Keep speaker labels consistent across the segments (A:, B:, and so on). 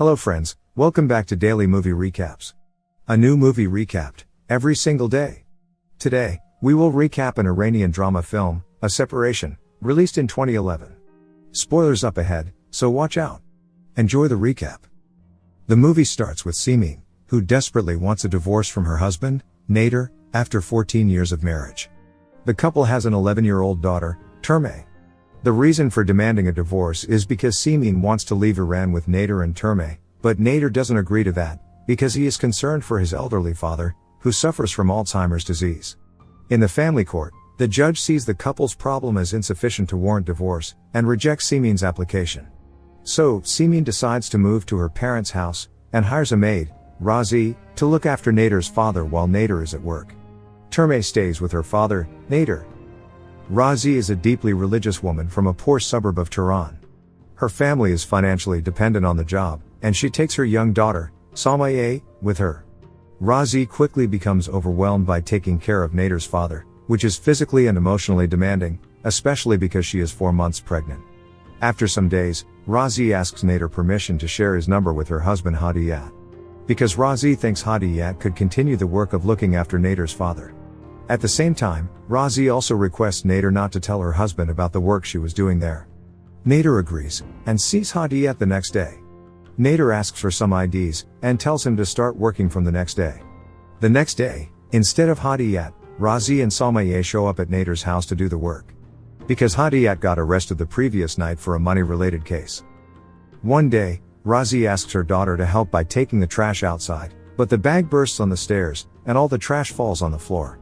A: Hello friends, welcome back to Daily Movie Recaps. A new movie recapped, every single day. Today, we will recap an Iranian drama film, A Separation, released in 2011. Spoilers up ahead, so watch out. Enjoy the recap. The movie starts with Simin, who desperately wants a divorce from her husband, Nader, after 14 years of marriage. The couple has an 11-year-old daughter, Termeh. The reason for demanding a divorce is because Simin wants to leave Iran with Nader and Termeh, but Nader doesn't agree to that, because he is concerned for his elderly father, who suffers from Alzheimer's disease. In the family court, the judge sees the couple's problem as insufficient to warrant divorce, and rejects Simin's application. So, Simin decides to move to her parents' house, and hires a maid, Razi, to look after Nader's father while Nader is at work. Termeh stays with her father, Nader. Razi is a deeply religious woman from a poor suburb of Tehran. Her family is financially dependent on the job, and she takes her young daughter, Simin, with her. Razi quickly becomes overwhelmed by taking care of Nader's father, which is physically and emotionally demanding, especially because she is 4 months pregnant. After some days, Razi asks Nader permission to share his number with her husband Hadiyat. Because Razi thinks Hadiyat could continue the work of looking after Nader's father. At the same time, Razi also requests Nader not to tell her husband about the work she was doing there. Nader agrees, and sees Hadiyat the next day. Nader asks for some IDs, and tells him to start working from the next day. The next day, instead of Hadiyat, Razi and Simin show up at Nader's house to do the work. Because Hadiyat got arrested the previous night for a money-related case. One day, Razi asks her daughter to help by taking the trash outside, but the bag bursts on the stairs, and all the trash falls on the floor.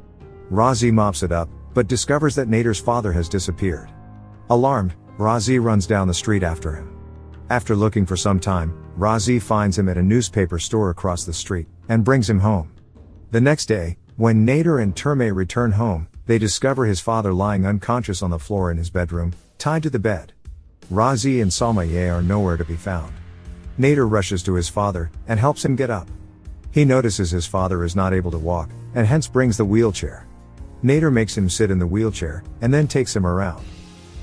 A: Razi mops it up, but discovers that Nader's father has disappeared. Alarmed, Razi runs down the street after him. After looking for some time, Razi finds him at a newspaper store across the street, and brings him home. The next day, when Nader and Termeh return home, they discover his father lying unconscious on the floor in his bedroom, tied to the bed. Razi and Simin are nowhere to be found. Nader rushes to his father, and helps him get up. He notices his father is not able to walk, and hence brings the wheelchair. Nader makes him sit in the wheelchair, and then takes him around.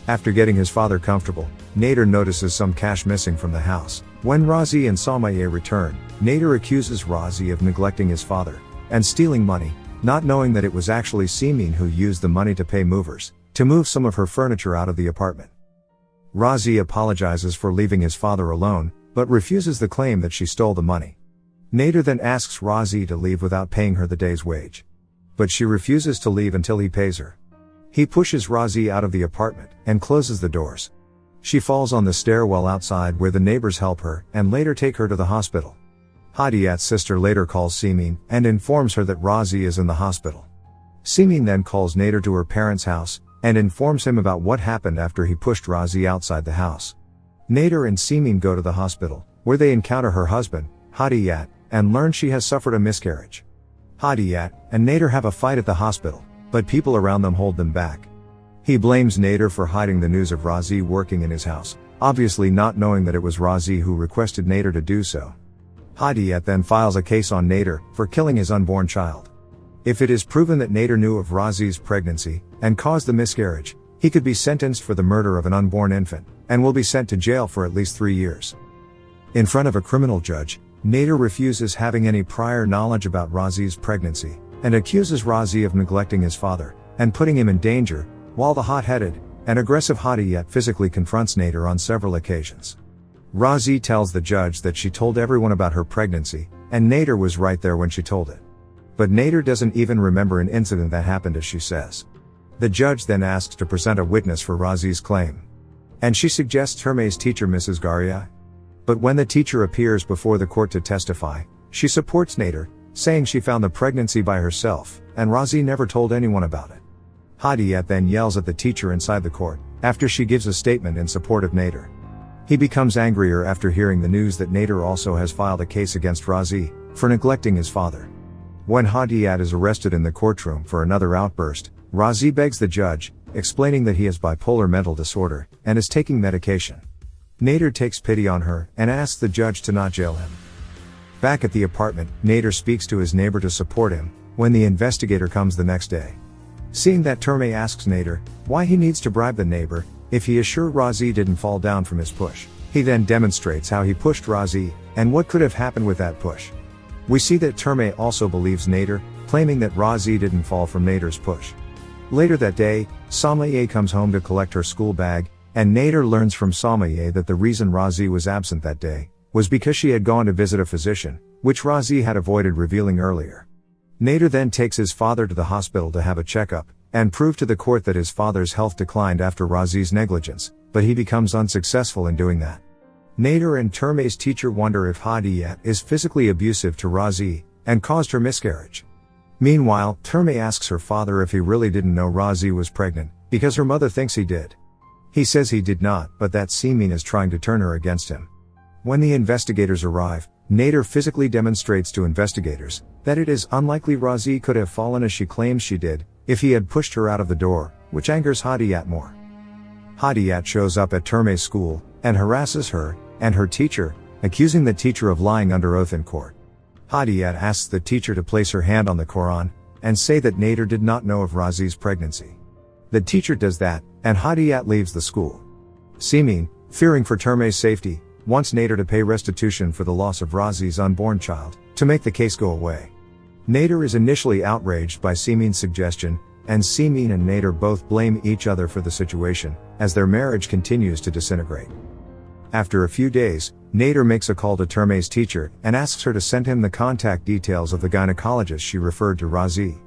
A: After getting his father comfortable, Nader notices some cash missing from the house. When Razi and Simin return, Nader accuses Razi of neglecting his father, and stealing money, not knowing that it was actually Simin who used the money to pay movers, to move some of her furniture out of the apartment. Razi apologizes for leaving his father alone, but refuses the claim that she stole the money. Nader then asks Razi to leave without paying her the day's wage. But she refuses to leave until he pays her. He pushes Razi out of the apartment, and closes the doors. She falls on the stairwell outside where the neighbors help her, and later take her to the hospital. Hadiyat's sister later calls Simin, and informs her that Razi is in the hospital. Simin then calls Nader to her parents' house, and informs him about what happened after he pushed Razi outside the house. Nader and Simin go to the hospital, where they encounter her husband, Hadiyat, and learn she has suffered a miscarriage. Hadiyat and Nader have a fight at the hospital, but people around them hold them back. He blames Nader for hiding the news of Razi working in his house, obviously not knowing that it was Razi who requested Nader to do so. Hadiyat then files a case on Nader for killing his unborn child. If it is proven that Nader knew of Razi's pregnancy, and caused the miscarriage, he could be sentenced for the murder of an unborn infant, and will be sent to jail for at least 3 years. In front of a criminal judge, Nader refuses having any prior knowledge about Razi's pregnancy, and accuses Razi of neglecting his father, and putting him in danger, while the hot-headed and aggressive Hadiyat physically confronts Nader on several occasions. Razi tells the judge that she told everyone about her pregnancy, and Nader was right there when she told it. But Nader doesn't even remember an incident that happened, as she says. The judge then asks to present a witness for Razi's claim. And she suggests Termeh's teacher Mrs. Garia. But when the teacher appears before the court to testify, she supports Nader, saying she found the pregnancy by herself, and Razi never told anyone about it. Hadiyat then yells at the teacher inside the court, after she gives a statement in support of Nader. He becomes angrier after hearing the news that Nader also has filed a case against Razi, for neglecting his father. When Hadiyat is arrested in the courtroom for another outburst, Razi begs the judge, explaining that he has bipolar mental disorder, and is taking medication. Nader takes pity on her, and asks the judge to not jail him. Back at the apartment, Nader speaks to his neighbor to support him, when the investigator comes the next day. Seeing that, Termeh asks Nader why he needs to bribe the neighbor, if he is sure Razi didn't fall down from his push. He then demonstrates how he pushed Razi, and what could have happened with that push. We see that Termeh also believes Nader, claiming that Razi didn't fall from Nader's push. Later that day, Salma comes home to collect her school bag, and Nader learns from Salma that the reason Razi was absent that day was because she had gone to visit a physician, which Razi had avoided revealing earlier. Nader then takes his father to the hospital to have a checkup, and prove to the court that his father's health declined after Razi's negligence, but he becomes unsuccessful in doing that. Nader and Termeh's teacher wonder if Hadiyat is physically abusive to Razi, and caused her miscarriage. Meanwhile, Termeh asks her father if he really didn't know Razi was pregnant, because her mother thinks he did. He says he did not, but that Simin is trying to turn her against him. When the investigators arrive, Nader physically demonstrates to investigators that it is unlikely Razi could have fallen as she claims she did, if he had pushed her out of the door, which angers Hadiyat more. Hadiyat shows up at Termeh's school, and harasses her, and her teacher, accusing the teacher of lying under oath in court. Hadiyat asks the teacher to place her hand on the Quran, and say that Nader did not know of Razi's pregnancy. The teacher does that, and Hadiyat leaves the school. Simin, fearing for Termeh's safety, wants Nader to pay restitution for the loss of Razi's unborn child, to make the case go away. Nader is initially outraged by Simin's suggestion, and Simin and Nader both blame each other for the situation, as their marriage continues to disintegrate. After a few days, Nader makes a call to Termeh's teacher, and asks her to send him the contact details of the gynecologist she referred to Razi.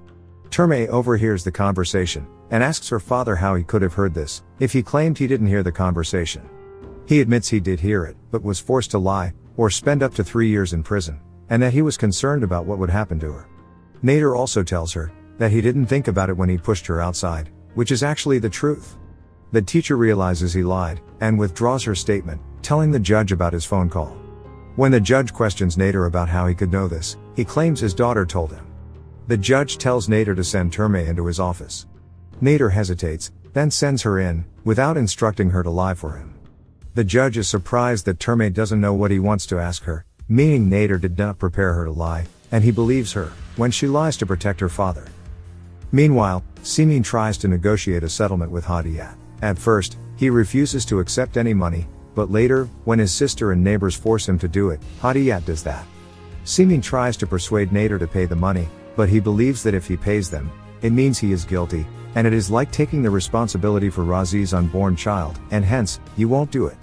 A: Termeh overhears the conversation, and asks her father how he could have heard this, if he claimed he didn't hear the conversation. He admits he did hear it, but was forced to lie, or spend up to 3 years in prison, and that he was concerned about what would happen to her. Nader also tells her that he didn't think about it when he pushed her outside, which is actually the truth. The teacher realizes he lied, and withdraws her statement, telling the judge about his phone call. When the judge questions Nader about how he could know this, he claims his daughter told him. The judge tells Nader to send Termeh into his office. Nader hesitates, then sends her in, without instructing her to lie for him. The judge is surprised that Termeh doesn't know what he wants to ask her, meaning Nader did not prepare her to lie, and he believes her, when she lies to protect her father. Meanwhile, Simin tries to negotiate a settlement with Hadiyat. At first, he refuses to accept any money, but later, when his sister and neighbors force him to do it, Hadiyat does that. Simin tries to persuade Nader to pay the money, but he believes that if he pays them, it means he is guilty, and it is like taking the responsibility for Razi's unborn child, and hence, you won't do it.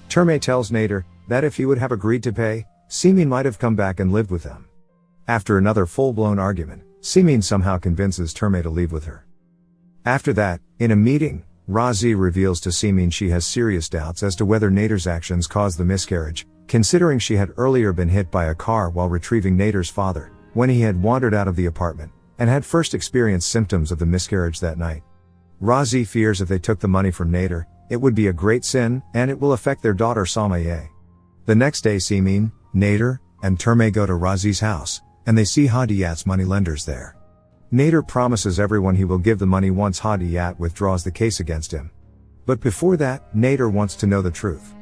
A: Termeh tells Nader that if he would have agreed to pay, Simin might have come back and lived with them. After another full-blown argument, Simin somehow convinces Termeh to leave with her. After that, in a meeting, Razi reveals to Simin she has serious doubts as to whether Nader's actions caused the miscarriage, considering she had earlier been hit by a car while retrieving Nader's father, when he had wandered out of the apartment, and had first experienced symptoms of the miscarriage that night. Razi fears if they took the money from Nader, it would be a great sin, and it will affect their daughter Salma. The next day Simin, Nader, and Termeh go to Razi's house, and they see Hadiyat's moneylenders there. Nader promises everyone he will give the money once Hadiyat withdraws the case against him. But before that, Nader wants to know the truth.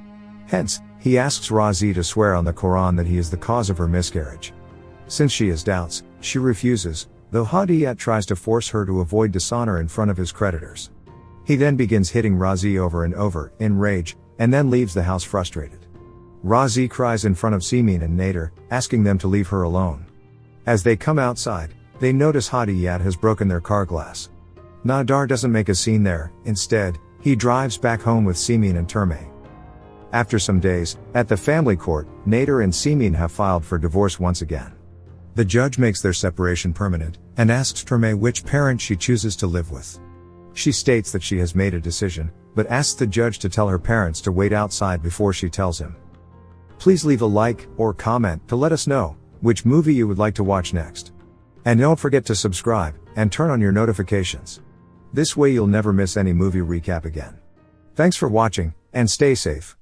A: Hence, he asks Razi to swear on the Quran that he is the cause of her miscarriage. Since she has doubts, she refuses, though Hadiyat tries to force her to avoid dishonor in front of his creditors. He then begins hitting Razi over and over, in rage, and then leaves the house frustrated. Razi cries in front of Simin and Nader, asking them to leave her alone. As they come outside, they notice Hadiyat has broken their car glass. Nader doesn't make a scene there, instead, he drives back home with Simin and Termeh. After some days, at the family court, Nader and Simin have filed for divorce once again. The judge makes their separation permanent, and asks Termeh which parent she chooses to live with. She states that she has made a decision, but asks the judge to tell her parents to wait outside before she tells him. Please leave a like, or comment, to let us know which movie you would like to watch next. And don't forget to subscribe, and turn on your notifications. This way you'll never miss any movie recap again. Thanks for watching, and stay safe.